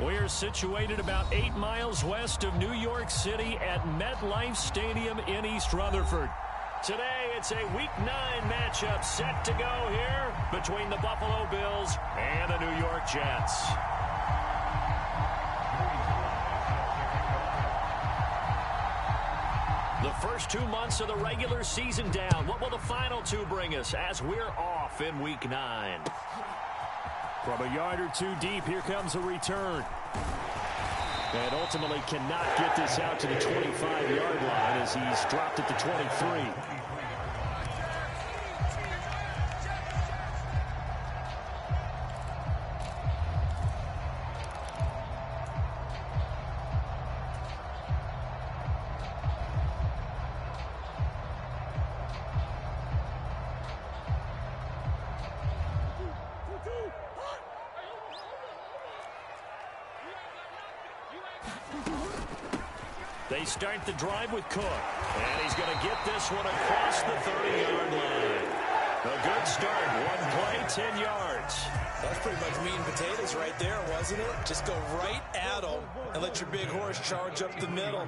We're situated about 8 miles west of New York City at MetLife Stadium in East Rutherford. Today, it's a Week 9 matchup set to go here between the Buffalo Bills and the New York Jets. The first 2 months of the regular season down. What will the final 2 bring us as we're off in Week 9? From a yard or 2 deep, here comes a return. And ultimately cannot get this out to the 25-yard line as he's dropped at the 23. They start the drive with Cook. And he's going to get this one across the 30-yard line. A good start. 1 play, 10 yards. That's pretty much meat and potatoes right there, wasn't it? Just go right at them and let your big horse charge up the middle.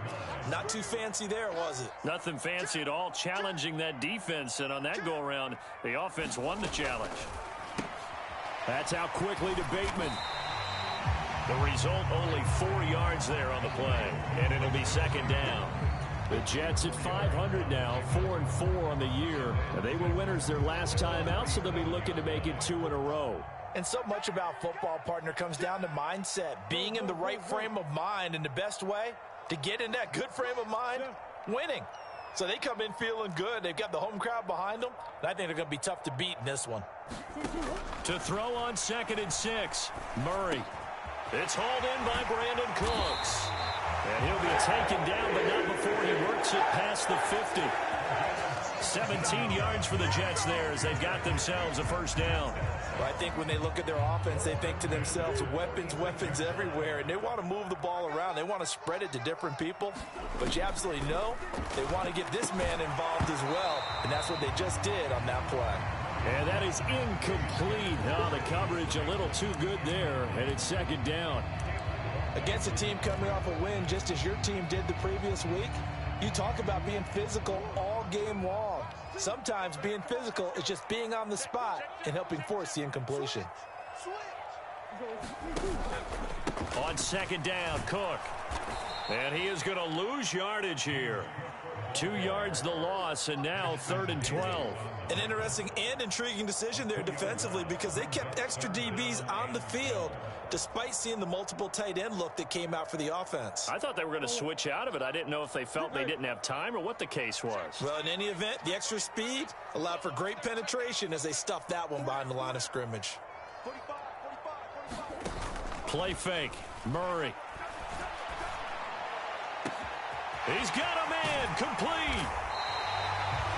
Not too fancy there, was it? Nothing fancy at all. Challenging that defense. And on that go-around, the offense won the challenge. That's out quickly to Bateman. The result, only 4 yards there on the play, and it'll be second down. The Jets at 500 now, 4-4 on the year. They were winners their last time out, so they'll be looking to make it 2 in a row. And so much about football, partner, comes down to mindset, being in the right frame of mind, and the best way to get in that good frame of mind, winning. So they come in feeling good. They've got the home crowd behind them, and I think they're going to be tough to beat in this one. To throw on 2nd and 6, Murray. It's hauled in by Brandon Cooks. And he'll be taken down, but not before he works it past the 50. 17 yards for the Jets there as they've got themselves a first down. Well, I think when they look at their offense, they think to themselves, weapons, weapons everywhere. And they want to move the ball around. They want to spread it to different people. But you absolutely know they want to get this man involved as well. And that's what they just did on that play. And that is incomplete. Oh, the coverage a little too good there, and it's second down. Against a team coming off a win, just as your team did the previous week, you talk about being physical all game long. Sometimes being physical is just being on the spot and helping force the incompletion. On second down, Cook. And he is going to lose yardage here. 2 yards the loss, and now 3rd and 12. An interesting and intriguing decision there defensively because they kept extra DBs on the field despite seeing the multiple tight end look that came out for the offense. I thought they were going to switch out of it. I didn't know if they felt they didn't have time or what the case was. Well, in any event, the extra speed allowed for great penetration as they stuffed that one behind the line of scrimmage. Play fake. Murray. He's got a man. Complete.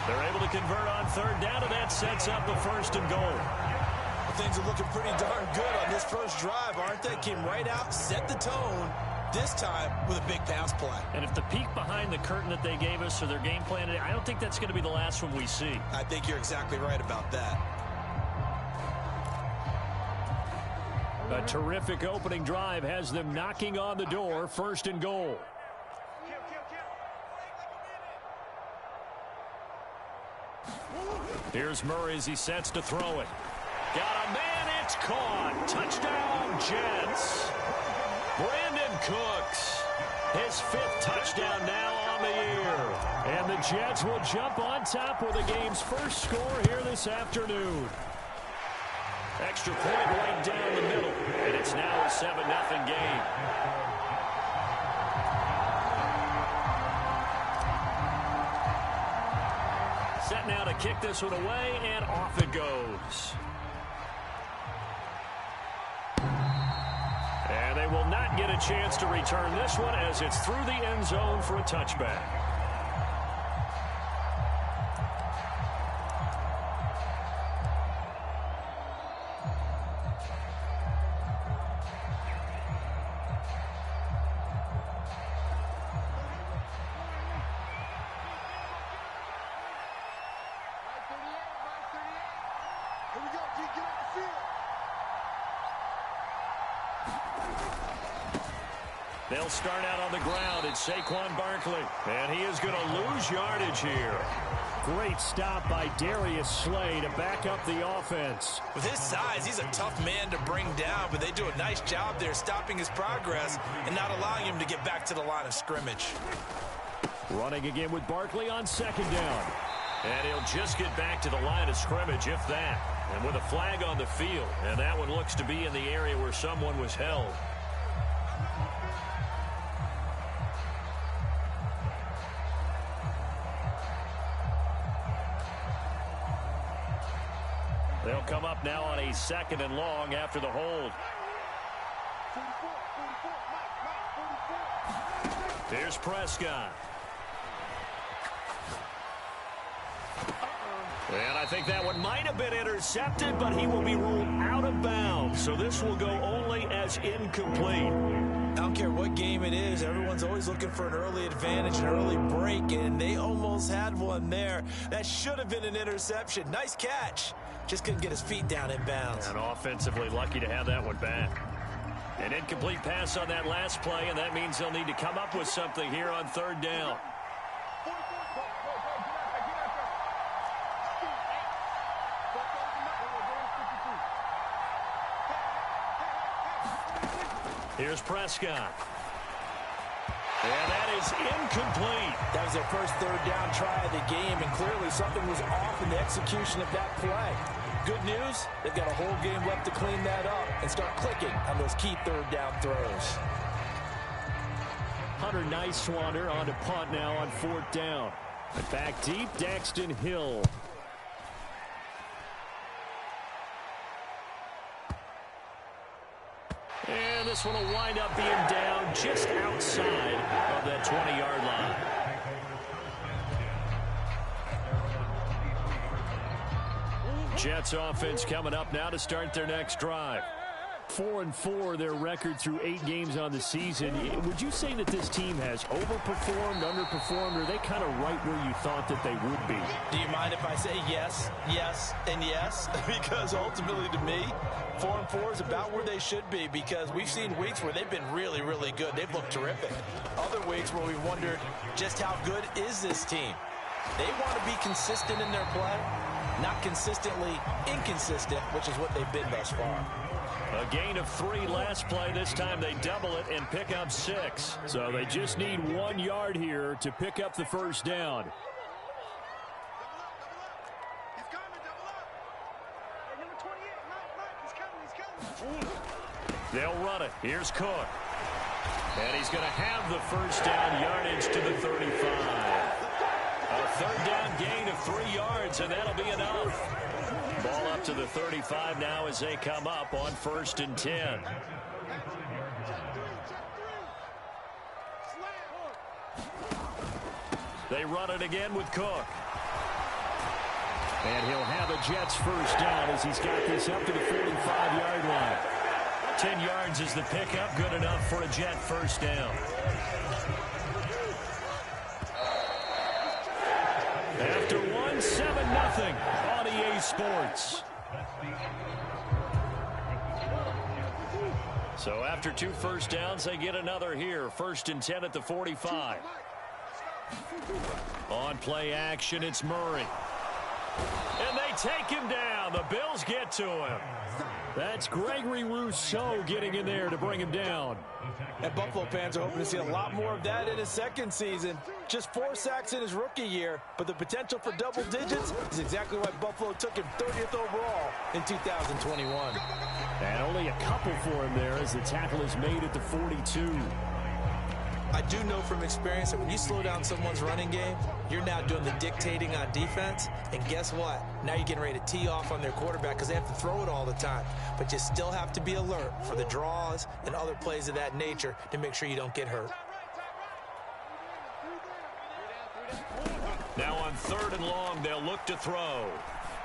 They're able to convert on 3rd down, and that sets up the 1st and goal. Things are looking pretty darn good on this first drive, aren't they? Came right out, set the tone, this time with a big pass play. And if the peek behind the curtain that they gave us or their game plan, I don't think that's going to be the last one we see. I think you're exactly right about that. A terrific opening drive has them knocking on the door, 1st and goal. Here's Murray as he sets to throw it. Got a man, it's caught. Touchdown, Jets. Brandon Cooks, his 5th touchdown now on the year. And the Jets will jump on top with the game's first score here this afternoon. Extra point right down the middle, and it's now a 7-0 game. Set now to kick this one away, and off it goes. And they will not get a chance to return this one as it's through the end zone for a touchback. They'll start out on the ground. It's Saquon Barkley. And he is going to lose yardage here. Great stop by Darius Slay to back up the offense. With his size, he's a tough man to bring down, but they do a nice job there stopping his progress and not allowing him to get back to the line of scrimmage. Running again with Barkley on second down. And he'll just get back to the line of scrimmage, if that. And with a flag on the field. And that one looks to be in the area where someone was held. They'll come up now on a 2nd and long after the hold. Here's Prescott. And I think that one might have been intercepted, but he will be ruled out of bounds. So this will go only as incomplete. I don't care what game it is. Everyone's always looking for an early advantage, an early break, and they almost had one there. That should have been an interception. Nice catch. Just couldn't get his feet down in bounds. And offensively lucky to have that one back. An incomplete pass on that last play, and that means they'll need to come up with something here on 3rd down. Here's Prescott. And that is incomplete. That was their first 3rd down try of the game, and clearly something was off in the execution of that play. Good news, they've got a whole game left to clean that up and start clicking on those key 3rd down throws. Hunter Nicewander on to punt now on 4th down. Back deep, Daxton Hill. And this one will wind up being down just outside of that 20-yard line. Jets offense coming up now to start their next drive. 4-4 their record through 8 games on the season. Would you say that this team has overperformed, underperformed, or are they kind of right where you thought that they would be? Do you mind if I say yes, yes, and yes? Because ultimately to me, 4-4 is about where they should be, because we've seen weeks where they've been really, really good. They've looked terrific. Other weeks where we've wondered just how good is this team. They want to be consistent in their play, not consistently inconsistent, which is what they've been thus far. A gain of 3 last play. This time they double it and pick up 6. So they just need 1 yard here to pick up the 1st down. They'll run it. Here's Cook. And he's going to have the 1st down yardage to the 35. A 3rd down gain of 3 yards, and that'll be enough. Ball up to the 35 now as they come up on 1st and 10. They run it again with Cook. And he'll have a Jets 1st down as he's got this up to the 45-yard line. 10 yards is the pickup, good enough for a Jet 1st down. After 1, 7-0 on EA Sports. So after 2 1st downs, they get another here. 1st and 10 at the 45. On play action, it's Murray. And they take him down. The Bills get to him. That's Gregory Rousseau getting in there to bring him down. And Buffalo fans are hoping to see a lot more of that in his 2nd season. Just 4 sacks in his rookie year, but the potential for double digits is exactly why Buffalo took him 30th overall in 2021. And only a couple for him there as the tackle is made at the 42. I do know from experience that when you slow down someone's running game, you're now doing the dictating on defense. And guess what? Now you're getting ready to tee off on their quarterback because they have to throw it all the time. But you still have to be alert for the draws and other plays of that nature to make sure you don't get hurt. Now on 3rd and long, they'll look to throw.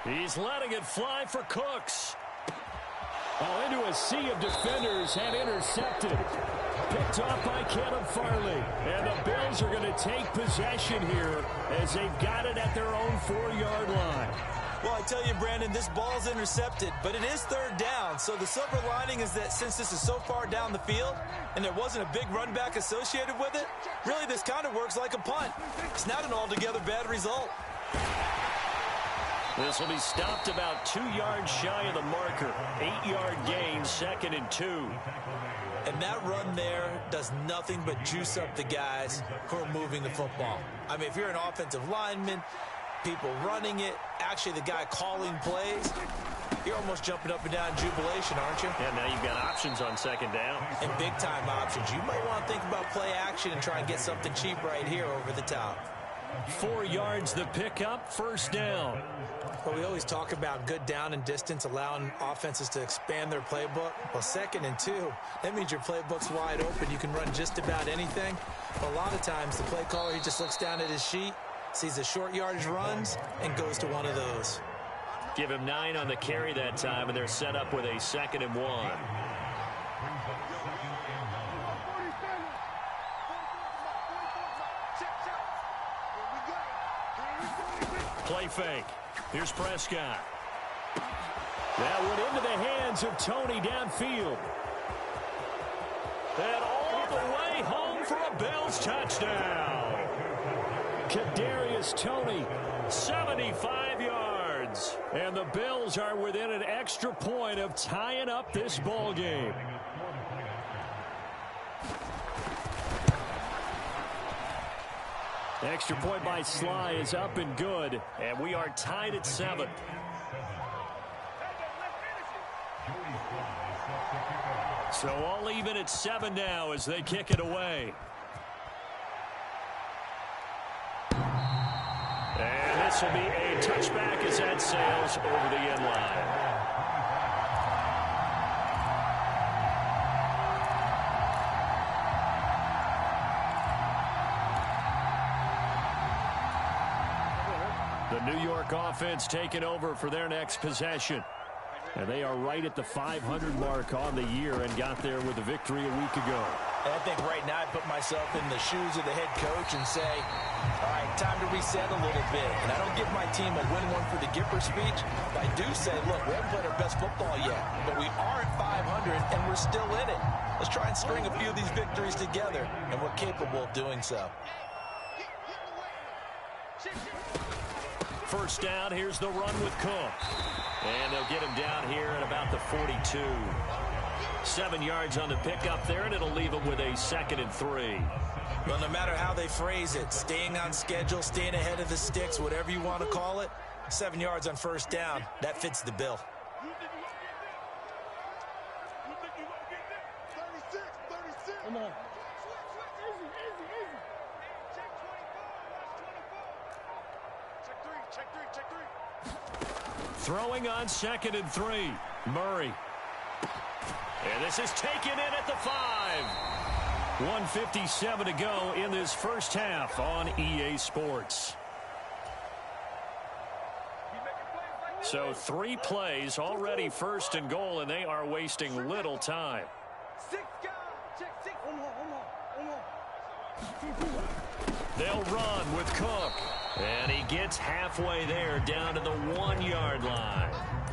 He's letting it fly for Cooks. Oh, into a sea of defenders and intercepted. Picked off by Caleb Farley. And the Bills are going to take possession here as they've got it at their own 4-yard line. Well, I tell you, Brandon, this ball's intercepted, but it is third down. So the silver lining is that since this is so far down the field and there wasn't a big run back associated with it, really this kind of works like a punt. It's not an altogether bad result. This will be stopped about 2 yards shy of the marker. 8-yard gain, 2nd and 2. And that run there does nothing but juice up the guys who are moving the football. I mean, if you're an offensive lineman, people running it, actually the guy calling plays, you're almost jumping up and down in jubilation, aren't you? Yeah, now you've got options on 2nd down. And big-time options. You might want to think about play action and try and get something cheap right here over the top. 4 yards the pickup, 1st down. Well, we always talk about good down and distance, allowing offenses to expand their playbook. Well, 2nd and 2, that means your playbook's wide open. You can run just about anything. But a lot of times, the play caller, he just looks down at his sheet, sees the short yardage runs, and goes to one of those. Give him 9 on the carry that time, and they're set up with a 2nd and 1. Play fake. Here's Prescott. That went into the hands of Tony downfield. And all the way home for a Bills touchdown. Kadarius Toney, 75 yards. and the Bills are within an extra point of tying up this ball game. Extra point by Sly is up and good, and we are tied at 7. So all even at 7 now as they kick it away. And this will be a touchback as that sails over the end line. The New York offense taking over for their next possession. And they are right at the 500 mark on the year and got there with a victory a week ago. And I think right now I put myself in the shoes of the head coach and say, all right, time to reset a little bit. And I don't give my team a win one for the Gipper speech. But I do say, look, we haven't played our best football yet, but we are at 500 and we're still in it. Let's try and string a few of these victories together, and we're capable of doing so. First down, here's the run with Cook. And they'll get him down here at about the 42. 7 yards on the pickup there, and it'll leave him with a 2nd and 3. Well, no matter how they phrase it, staying on schedule, staying ahead of the sticks, whatever you want to call it, 7 yards on first down, that fits the bill. Come on. Throwing on 2nd and 3. Murray. And this is taken in at the 5. 1:57 to go in this first half on EA Sports. So 3 plays already 1st and goal, and they are wasting little time. They'll run with Cook. And he gets halfway there down to the 1-yard line.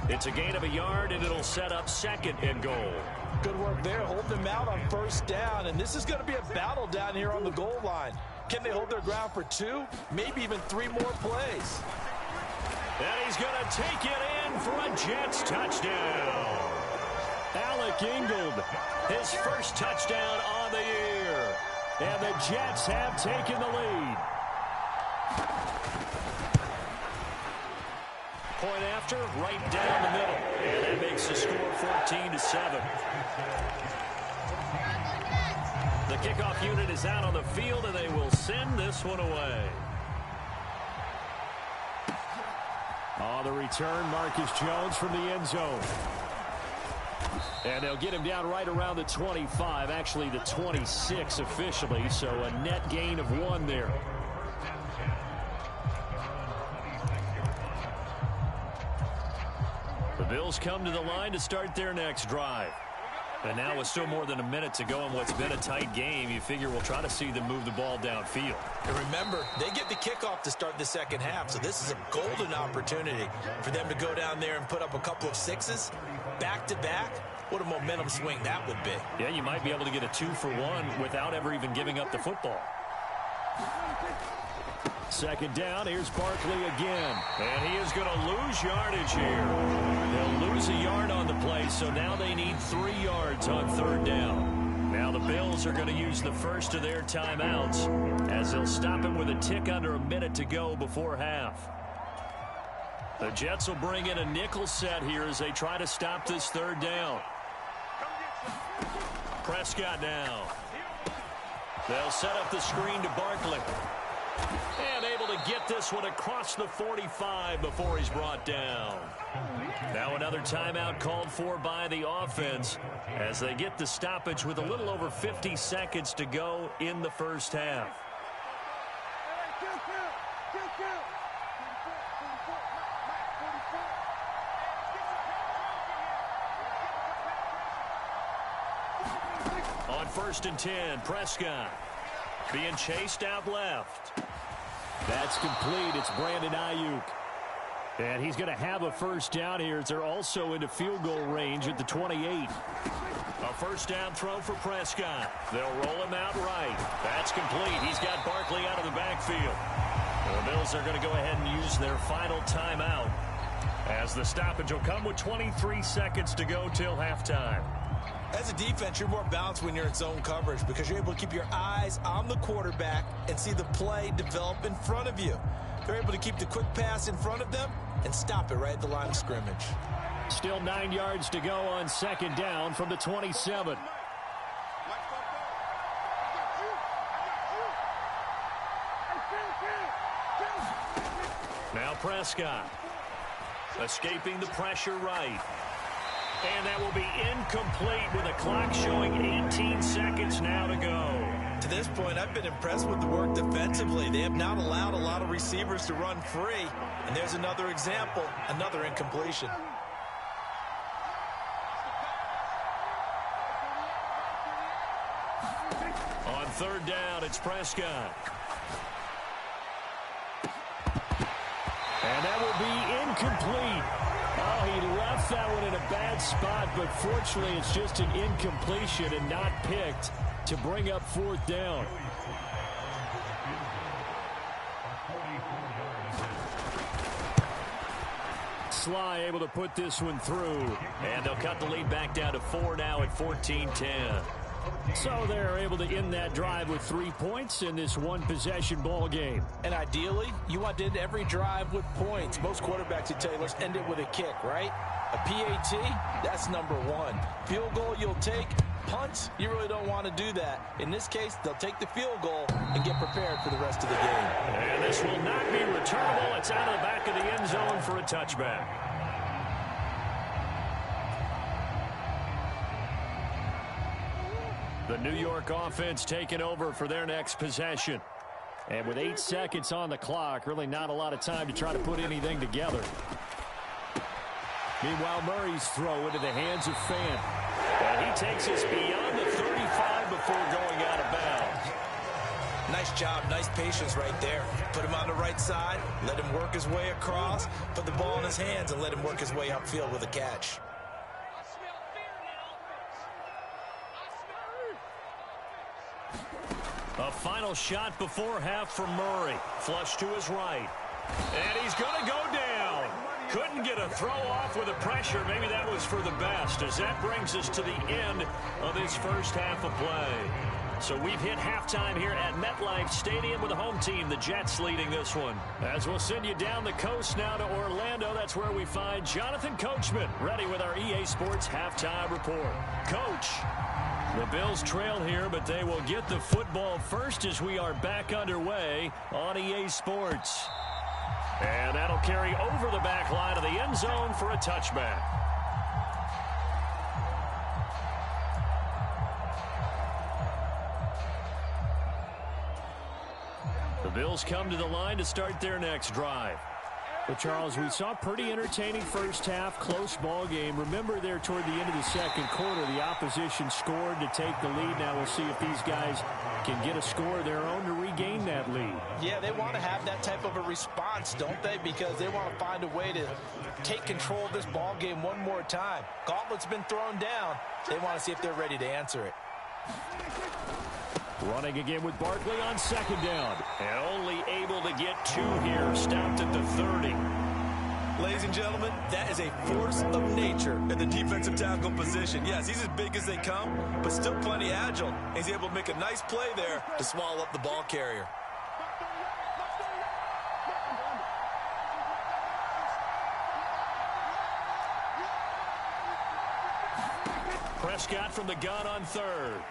It's a gain of a yard, and it'll set up 2nd and goal. Good work there. Hold them out on first down. And this is going to be a battle down here on the goal line. Can they hold their ground for 2, maybe even 3 more plays? And he's going to take it in for a Jets touchdown. Alec Ingold, his first touchdown on the year. And the Jets have taken the lead. Point after, right down the middle. And that makes the score 14-7. The kickoff unit is out on the field, and they will send this one away. On the return, Marcus Jones from the end zone. And they'll get him down right around the 25, actually the 26 officially, so a net gain of 1 there. The Bills come to the line to start their next drive. And now with still more than a minute to go in what's been a tight game, you figure we'll try to see them move the ball downfield. And remember, they get the kickoff to start the second half, so this is a golden opportunity for them to go down there and put up a couple of sixes back-to-back. What a momentum swing that would be. Yeah, you might be able to get a 2-for-1 without ever even giving up the football. Second down, here's Barkley again. And he is going to lose yardage here. They'll lose a yard on the play, so now they need 3 yards on third down. Now the Bills are going to use the first of their timeouts as they'll stop him with a tick under a minute to go before half. The Jets will bring in a nickel set here as they try to stop this third down. Prescott now. They'll set up the screen to Barkley. And able to get this one across the 45 before he's brought down. Now another timeout called for by the offense as they get the stoppage with a little over 50 seconds to go in the first half. On 1st and 10, Prescott being chased out left. That's complete. It's Brandon Ayuk. And he's going to have a first down here as they're also into field goal range at the 28. A first down throw for Prescott. They'll roll him out right. That's complete. He's got Barkley out of the backfield. The Bills are going to go ahead and use their final timeout as the stoppage will come with 23 seconds to go till halftime. As a defense, you're more balanced when you're in zone coverage because you're able to keep your eyes on the quarterback and see the play develop in front of you. They're able to keep the quick pass in front of them and stop it right at the line of scrimmage. Still 9 yards to go on second down from the 27. Now Prescott escaping the pressure right. And that will be incomplete with a clock showing 18 seconds now to go. To this point, I've been impressed with the work defensively. They have not allowed a lot of receivers to run free. And there's another example, another incompletion. On third down, it's Prescott. And that will be incomplete. Oh, he left that one in a bad spot, but fortunately it's just an incompletion and not picked to bring up fourth down. Sly able to put this one through. And they'll cut the lead back down to 4 now at 14-10. So they're able to end that drive with 3 points in this one-possession ball game. And ideally, you want to end every drive with points. Most quarterbacks would tell you, let's end it with a kick, right? A PAT, that's number 1. Field goal, you'll take. Punts, you really don't want to do that. In this case, they'll take the field goal and get prepared for the rest of the game. And this will not be returnable. It's out of the back of the end zone for a touchback. The New York offense taking over for their next possession. And with 8 seconds on the clock, really not a lot of time to try to put anything together. Meanwhile, Murray's throw into the hands of Fant. And he takes us beyond the 35 before going out of bounds. Nice job, nice patience right there. Put him on the right side, let him work his way across, put the ball in his hands, and let him work his way upfield with a catch. A final shot before half from Murray. Flush to his right. And he's going to go down. Couldn't get a throw off with the pressure. Maybe that was for the best, as that brings us to the end of this first half of play. So we've hit halftime here at MetLife Stadium with the home team, the Jets, leading this one. As we'll send you down the coast now to Orlando, that's where we find Jonathan Coachman, ready with our EA Sports halftime report. Coach, the Bills trail here, but they will get the football first as we are back underway on EA Sports. And that'll carry over the back line of the end zone for a touchback. The Bills come to the line to start their next drive. Well, Charles, we saw a pretty entertaining first half, close ball game. Remember there toward the end of the second quarter, the opposition scored to take the lead. Now we'll see if these guys can get a score of their own to regain that lead. Yeah, they want to have that type of a response, don't they? Because they want to find a way to take control of this ball game one more time. Gauntlet's been thrown down. They want to see if they're ready to answer it. Running again with Barkley on second down. And only able to get 2 here. Stopped at the 30. Ladies and gentlemen, that is a force of nature in the defensive tackle position. Yes, he's as big as they come, but still plenty agile. He's able to make a nice play there to swallow up the ball carrier. Prescott from the gun on third.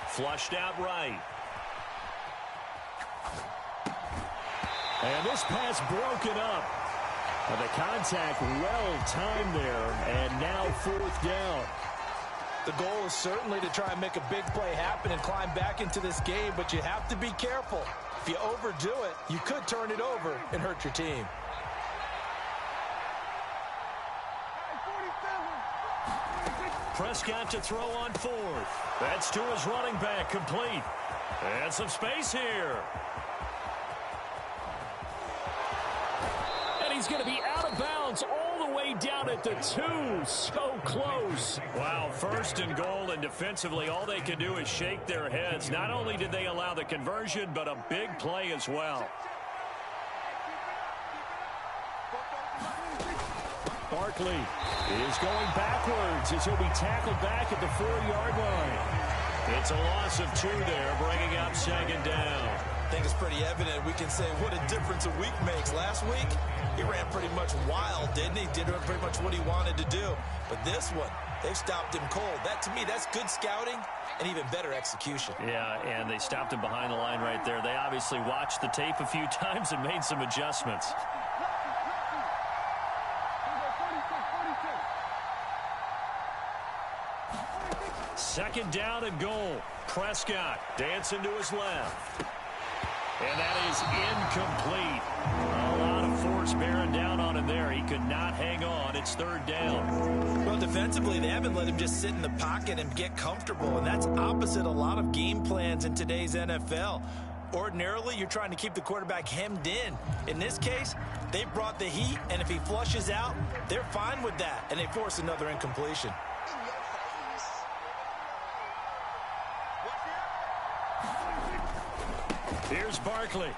Flushed out right. And this pass broken up. And the contact well timed there. And now 4th down. The goal is certainly to try and make a big play happen and climb back into this game, but you have to be careful. If you overdo it, you could turn it over and hurt your team. Prescott to throw on 4th. That's to his running back, complete. And some space here. And he's going to be out of bounds all the way down at the 2. So close. Wow, 1st and goal, and defensively all they can do is shake their heads. Not only did they allow the conversion, but a big play as well. Barkley is going backwards as he'll be tackled back at the 4-yard line. It's a loss of 2 there, bringing up second down. I think it's pretty evident. We can say what a difference a week makes. Last week, he ran pretty much wild, didn't he? Did pretty much what he wanted to do. But this one, they've stopped him cold. That, to me, that's good scouting and even better execution. Yeah, and they stopped him behind the line right there. They obviously watched the tape a few times and made some adjustments. Second down and goal. Prescott dancing to his left. And that is incomplete. A lot of force bearing down on him there. He could not hang on. It's 3rd down. Well, defensively, they haven't let him just sit in the pocket and get comfortable, and that's opposite a lot of game plans in today's NFL. Ordinarily, you're trying to keep the quarterback hemmed in. In this case, they brought the heat, and if he flushes out, they're fine with that, and they force another incompletion. Here's Barkley.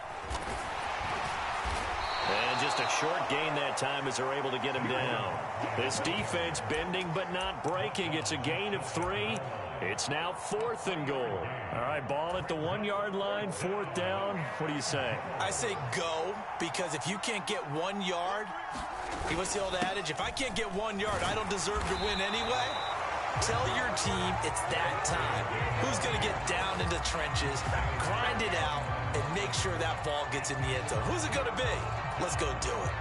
And just a short gain that time as they're able to get him down. This defense bending but not breaking. It's a gain of 3. It's now 4th and goal. All right, ball at the 1-yard line, 4th down. What do you say? I say go, because if you can't get 1 yard, what's the old adage? If I can't get 1 yard, I don't deserve to win anyway. Tell your team it's that time. Who's going to get down into trenches, grind it out, and make sure that ball gets in the end zone? Who's it going to be? Let's go do it.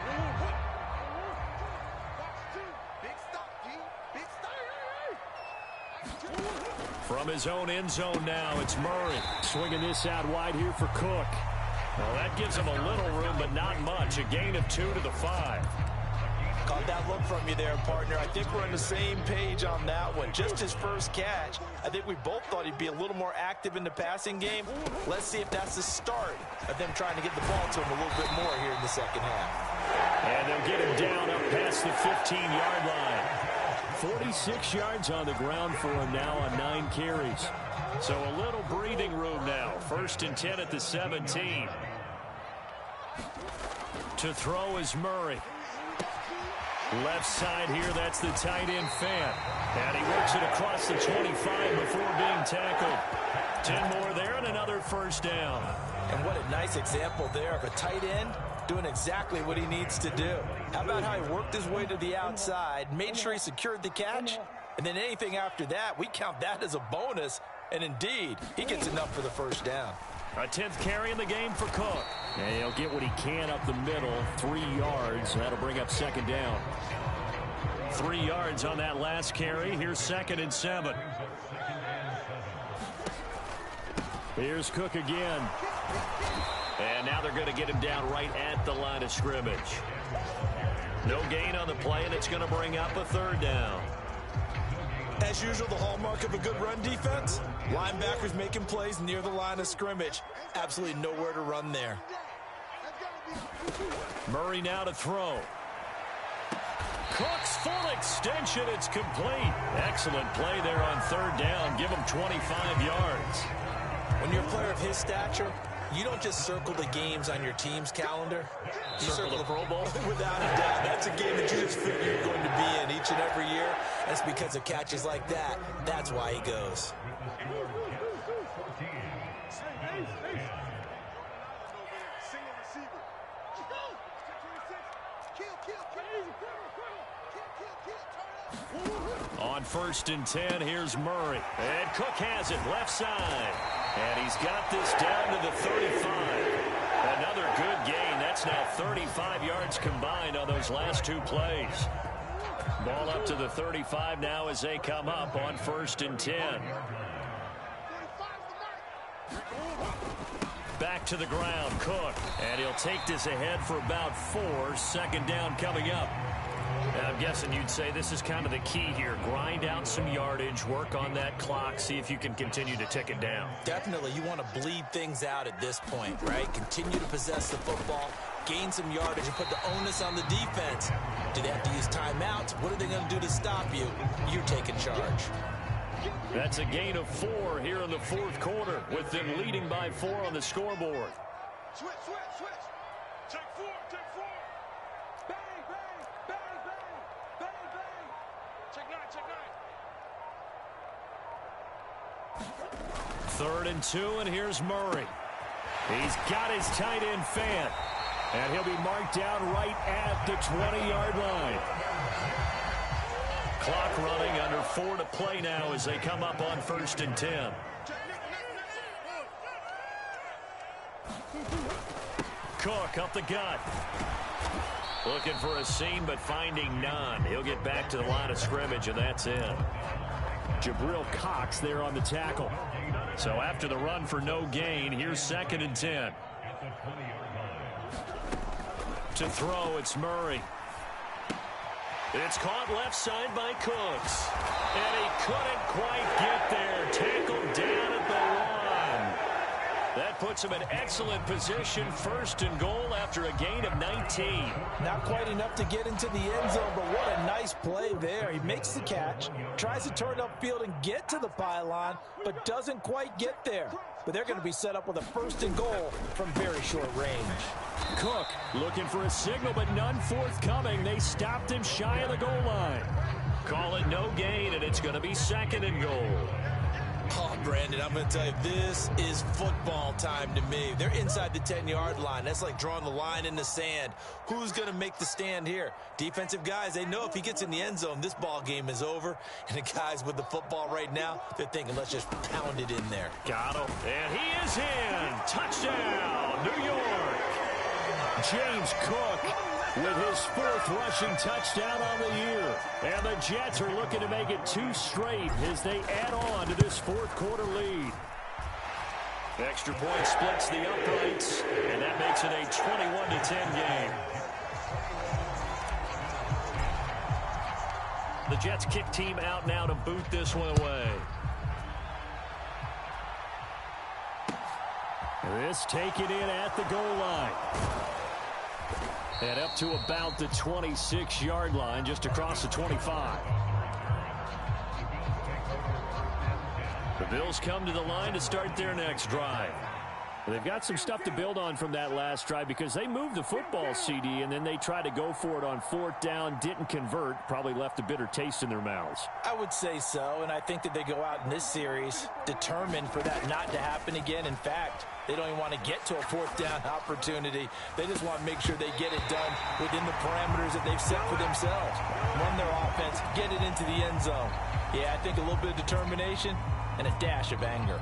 From his own end zone now, it's Murray. Swinging this out wide here for Cook. Well, that gives him a little room, but not much. A gain of 2 to the 5. Caught that look from you there, partner. I think we're on the same page on that one. Just his first catch. I think we both thought he'd be a little more active in the passing game. Let's see if that's the start of them trying to get the ball to him a little bit more here in the second half. And they'll get him down up past the 15-yard line. 46 yards on the ground for him now on 9 carries. So a little breathing room now. 1st and 10 at the 17. To throw is Murray. Left side here, that's the tight end Fant. And he works it across the 25 before being tackled. 10 more there and another 1st down. And what a nice example there of a tight end doing exactly what he needs to do. How about how he worked his way to the outside, made sure he secured the catch, and then anything after that, we count that as a bonus. And indeed, he gets enough for the 1st down. A 10th carry in the game for Cook. And he'll get what he can up the middle, 3 yards. That'll bring up 2nd down. 3 yards on that last carry. Here's 2nd and 7. Here's Cook again. And now they're going to get him down right at the line of scrimmage. No gain on the play, and it's going to bring up a third down. As usual, the hallmark of a good run defense, linebackers making plays near the line of scrimmage. Absolutely nowhere to run there. Murray now to throw. Cook's full extension. It's complete. Excellent play there on third down. Give him 25 yards. When you're a player of his stature, you don't just circle the games on your team's calendar. You Circle the Pro Bowl? Without a doubt. That's a game that you just figure you're going to be in each and every year. That's because of catches like that. That's why he goes. On 1st and 10, here's Murray. And Cook has it left side. And he's got this down to the 35. Another good gain. That's now 35 yards combined on those last two plays. Ball up to the 35 now as they come up on 1st and 10. Back to the ground, Cook. And he'll take this ahead for about 4. 2nd down coming up. And I'm guessing you'd say this is kind of the key here. Grind out some yardage, work on that clock, see if you can continue to tick it down. Definitely, you want to bleed things out at this point, right? Continue to possess the football, gain some yardage, and put the onus on the defense. Do they have to use timeouts? What are they going to do to stop you? You're taking charge. That's a gain of 4 here in the 4th quarter, with them leading by 4 on the scoreboard. Switch. Take 4. Bang, bang, bang, bang, bang, bang. Check 9. 3rd and 2, and here's Murray. He's got his tight end fan, and he'll be marked down right at the 20-yard line. Clock running, under 4 to play now as they come up on 1st and 10. Cook up the gut. Looking for a seam, but finding none. He'll get back to the line of scrimmage, and that's it. Jabril Cox there on the tackle. So after the run for no gain, here's 2nd and 10. To throw, it's Murray. It's caught left side by Cooks. And he couldn't quite get there. Tackled down at the 1. That puts him in excellent position, 1st and goal after a gain of 19. Not quite enough to get into the end zone, but what a nice play there. He makes the catch, tries to turn upfield and get to the pylon, but doesn't quite get there. But they're going to be set up with a 1st and goal from very short range. Cook looking for a signal, but none forthcoming. They stopped him shy of the goal line. Call it no gain, and it's going to be 2nd and goal. Oh, Brandon, I'm going to tell you, this is football time to me. They're inside the 10-yard line. That's like drawing the line in the sand. Who's going to make the stand here? Defensive guys, they know if he gets in the end zone, this ball game is over. And the guys with the football right now, they're thinking, let's just pound it in there. Got him. And he is in. Touchdown, New York. James Cook with his 4th rushing touchdown on the year. And the Jets are looking to make it 2 straight as they add on to this 4th quarter lead. Extra point splits the uprights, and that makes it a 21-10 game. The Jets kick team out now to boot this one away. This taken in at the goal line. And up to about the 26-yard line, just across the 25. The Bills come to the line to start their next drive. They've got some stuff to build on from that last drive because they moved the football, CD, and then they tried to go for it on 4th down, didn't convert, probably left a bitter taste in their mouths. I would say so, and I think that they go out in this series determined for that not to happen again. In fact, they don't even want to get to a 4th down opportunity. They just want to make sure they get it done within the parameters that they've set for themselves. Run their offense, get it into the end zone. Yeah, I think a little bit of determination and a dash of anger.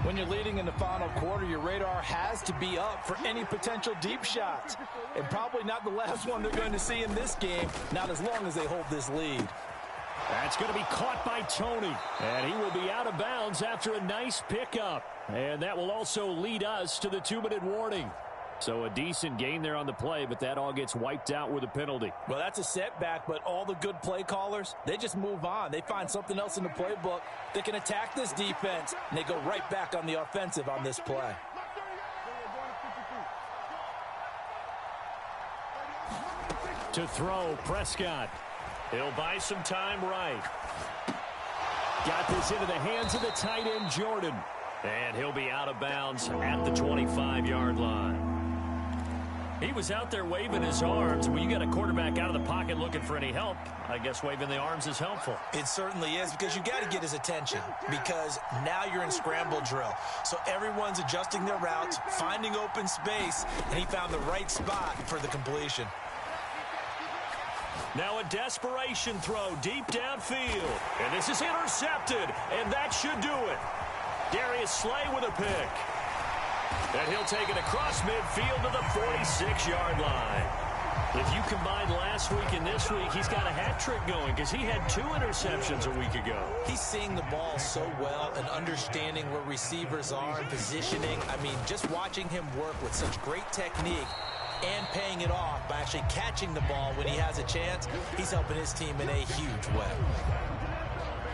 When you're leading in the final quarter, your radar has to be up for any potential deep shots. And probably not the last one they're going to see in this game, not as long as they hold this lead. That's going to be caught by Tony. And he will be out of bounds after a nice pickup. And that will also lead us to the 2-minute warning. So a decent gain there on the play, but that all gets wiped out with a penalty. Well, that's a setback, but all the good play callers, they just move on. They find something else in the playbook. They can attack this defense, and they go right back on the offensive on this play. To throw, Prescott. He'll buy some time right. Got this into the hands of the tight end, Jordan. And he'll be out of bounds at the 25-yard line. He was out there waving his arms. When you got a quarterback out of the pocket looking for any help, I guess waving the arms is helpful. It certainly is, because you got to get his attention, because now you're in scramble drill. So everyone's adjusting their routes, finding open space, and he found the right spot for the completion. Now a desperation throw deep downfield. And this is intercepted, and that should do it. Darius Slay with a pick. And he'll take it across midfield to the 46-yard line. If you combine last week and this week, he's got a hat trick going because he had 2 interceptions a week ago. He's seeing the ball so well and understanding where receivers are and positioning. I mean, just watching him work with such great technique and paying it off by actually catching the ball when he has a chance, he's helping his team in a huge way.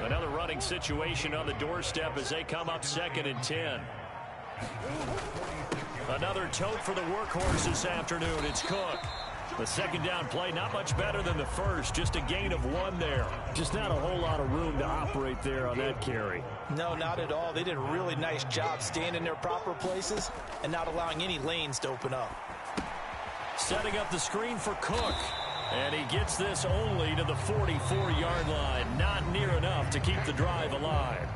Another running situation on the doorstep as they come up 2nd and 10. Another tote for the workhorse this afternoon. It's Cook. The second down play, not much better than the first. Just a gain of 1 there. Just not a whole lot of room to operate there on that carry. No, not at all. They did a really nice job staying in their proper places and not allowing any lanes to open up. Setting up the screen for Cook. And he gets this only to the 44-yard line. Not near enough to keep the drive alive.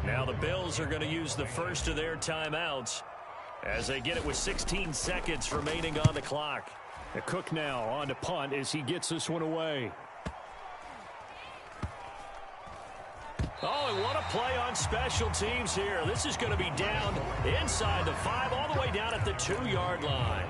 Now the Bills are going to use the first of their timeouts as they get it with 16 seconds remaining on the clock. The Cook now on to punt as he gets this one away. Oh, and what a play on special teams here. This is going to be down inside the 5, all the way down at the 2-yard line.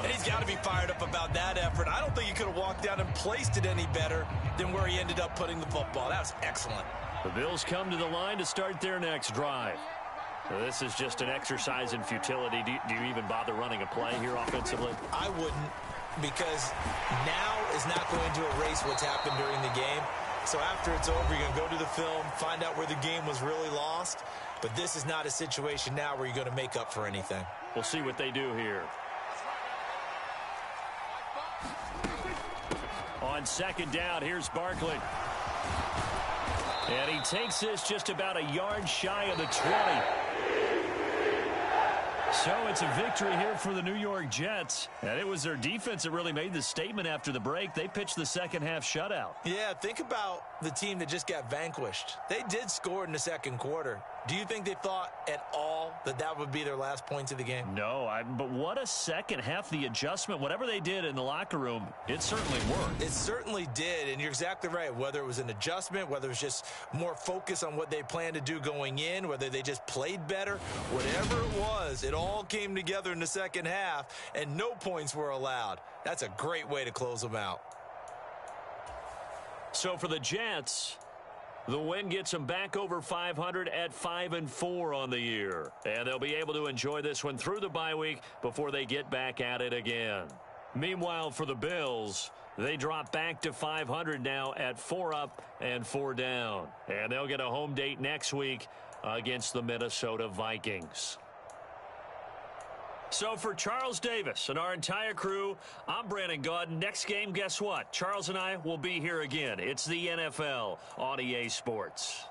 And he's got to be fired up about that effort. I don't think he could have walked down and placed it any better than where he ended up putting the football. That was excellent. The Bills come to the line to start their next drive. So this is just an exercise in futility. Do you even bother running a play here offensively? I wouldn't, because now is not going to erase what's happened during the game. So after it's over, you're going to go to the film, find out where the game was really lost. But this is not a situation now where you're going to make up for anything. We'll see what they do here. On 2nd down, here's Barkley. And he takes this just about a yard shy of the 20. So it's a victory here for the New York Jets. And it was their defense that really made the statement after the break. They pitched the second half shutout. Yeah, think about the team that just got vanquished. They did score in the second quarter. Do you think they thought at all that that would be their last points of the game? No, but what a second half. The adjustment, whatever they did in the locker room, it certainly worked. It certainly did, and you're exactly right. Whether it was an adjustment, whether it was just more focus on what they planned to do going in, whether they just played better, whatever it was, it all came together in the second half, and no points were allowed. That's a great way to close them out. So for the Jets, the win gets them back over 500 at 5-4 on the year. And they'll be able to enjoy this one through the bye week before they get back at it again. Meanwhile, for the Bills, they drop back to 500 now at 4 up and 4 down. And they'll get a home date next week against the Minnesota Vikings. So for Charles Davis and our entire crew, I'm Brandon Gaudin. Next game, guess what? Charles and I will be here again. It's the NFL on EA Sports.